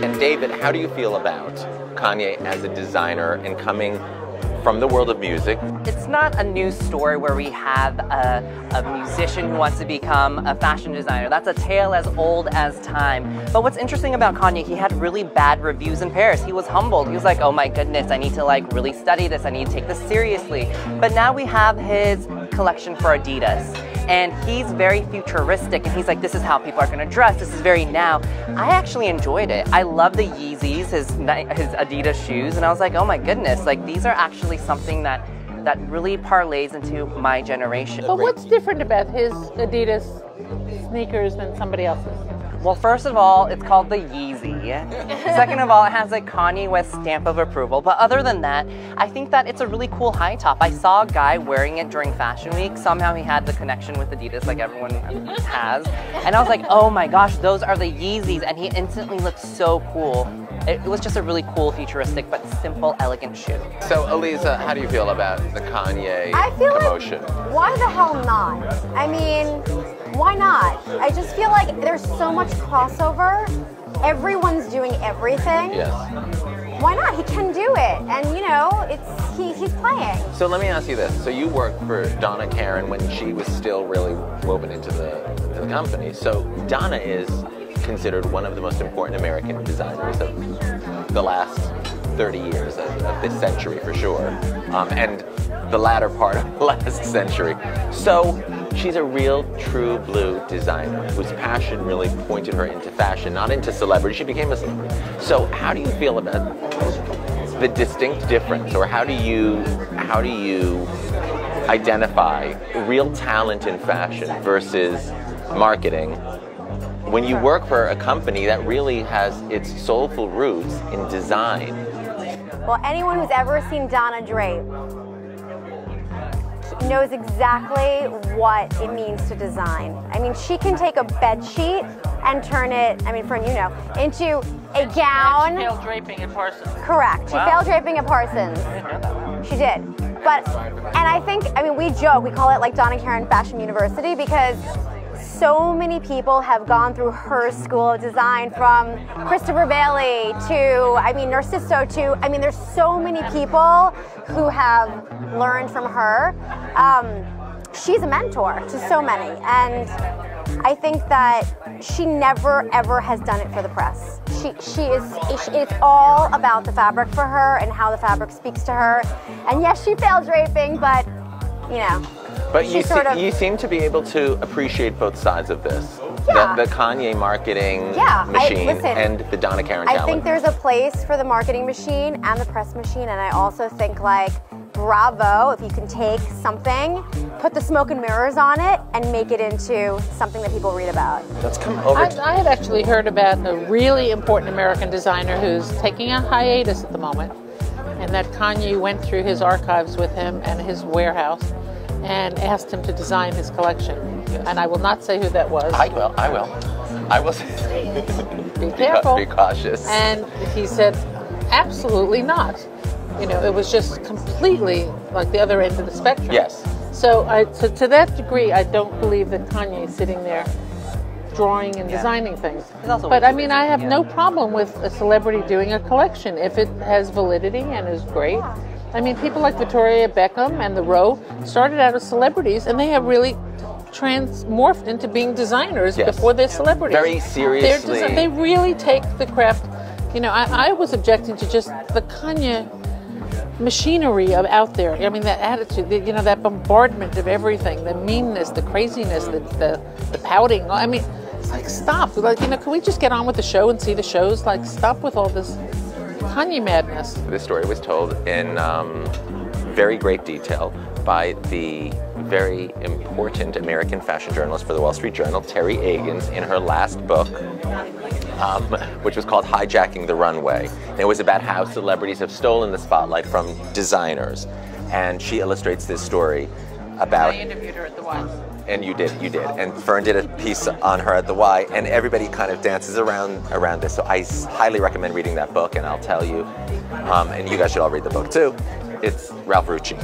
And David, how do you feel about Kanye as a designer and coming from the world of music? It's not a news story where we have a musician who wants to become a fashion designer. That's a tale as old as time. But what's interesting about Kanye, he had really bad reviews in Paris. He was humbled. He was like, oh my goodness, I need to like really study this. I need to take this seriously. But now we have his collection for Adidas. And he's very futuristic, and he's like, this is how people are going to dress, this is very now. I actually enjoyed it. I love the Yeezys, his Adidas shoes, and I was like, oh my goodness, like these are actually something that really parlays into my generation. But what's different about his Adidas sneakers than somebody else's? Well, first of all, it's called the Yeezy. Second of all, it has a Kanye West stamp of approval. But other than that, I think that it's a really cool high top. I saw a guy wearing it during Fashion Week. Somehow he had the connection with Adidas like everyone has. And I was like, oh my gosh, those are the Yeezys. And he instantly looked so cool. It was just a really cool, futuristic, but simple, elegant shoe. So, Elisa, how do you feel about the Kanye I feel promotion? Like, why the hell not? I mean, why not? I just feel like there's so much crossover. Everyone's doing everything. Yes. Why not? He can do it, and you know, he's playing. So let me ask you this: so you worked for Donna Karan when she was still really woven into the company. So Donna is considered one of the most important American designers of the last 30 years of this century, for sure, and the latter part of the last century. So she's a real true blue designer whose passion really pointed her into fashion, not into celebrity. She became a celebrity. So how do you feel about the distinct difference, or how do you identify real talent in fashion versus marketing when you work for a company that really has its soulful roots in design? Well, anyone who's ever seen Donna drape knows exactly what it means to design. I mean, she can take a bed sheet and turn it, I mean, friend, you know, into a gown. She failed draping at Parsons. Correct. She failed draping at Parsons. She did. But, and I think, I mean, we joke, we call it like Donna Karan Fashion University because so many people have gone through her school of design, from Christopher Bailey to, I mean, Narciso to, I mean, there's so many people who have learned from her. She's a mentor to so many, and I think that she never ever has done it for the press. It's all about the fabric for her and how the fabric speaks to her. And yes, she failed draping, but you know. But you seem to be able to appreciate both sides of this. Yeah. The Kanye marketing machine and the Donna Karan talent. I think there's a place for the marketing machine and the press machine, and I also think like, bravo, if you can take something, put the smoke and mirrors on it, and make it into something that people read about. Let's come over. I had actually heard about a really important American designer who's taking a hiatus at the moment, and that Kanye went through his archives with him and his warehouse and asked him to design his collection. Yes. And I will not say who that was. I will say. Be careful. Be cautious. And he said, absolutely not. You know, it was just completely like the other end of the spectrum. Yes. So to that degree, I don't believe that Kanye's sitting there drawing and designing things. But I mean, I have no problem with a celebrity doing a collection if it has validity and is great. Yeah. I mean, people like Victoria Beckham and the Row started out as celebrities, and they have really transmorphed into being designers before they're celebrities. Very seriously. They really take the craft. You know, I was objecting to just the Kanye machinery out there. I mean, that attitude, you know, that bombardment of everything, the meanness, the craziness, the pouting. I mean, it's like, stop. Like, you know, can we just get on with the show and see the shows? Like, stop with all this Kanye madness. This story was told in very great detail by the very important American fashion journalist for the Wall Street Journal, Teri Agins, in her last book, which was called Hijacking the Runway. And it was about how celebrities have stolen the spotlight from designers. And she illustrates this story about. I interviewed her at the Y. And you did. And Fern did a piece on her at the Y, and everybody kind of dances around this. So I highly recommend reading that book, and I'll tell you, and you guys should all read the book too. It's Ralph Rucci.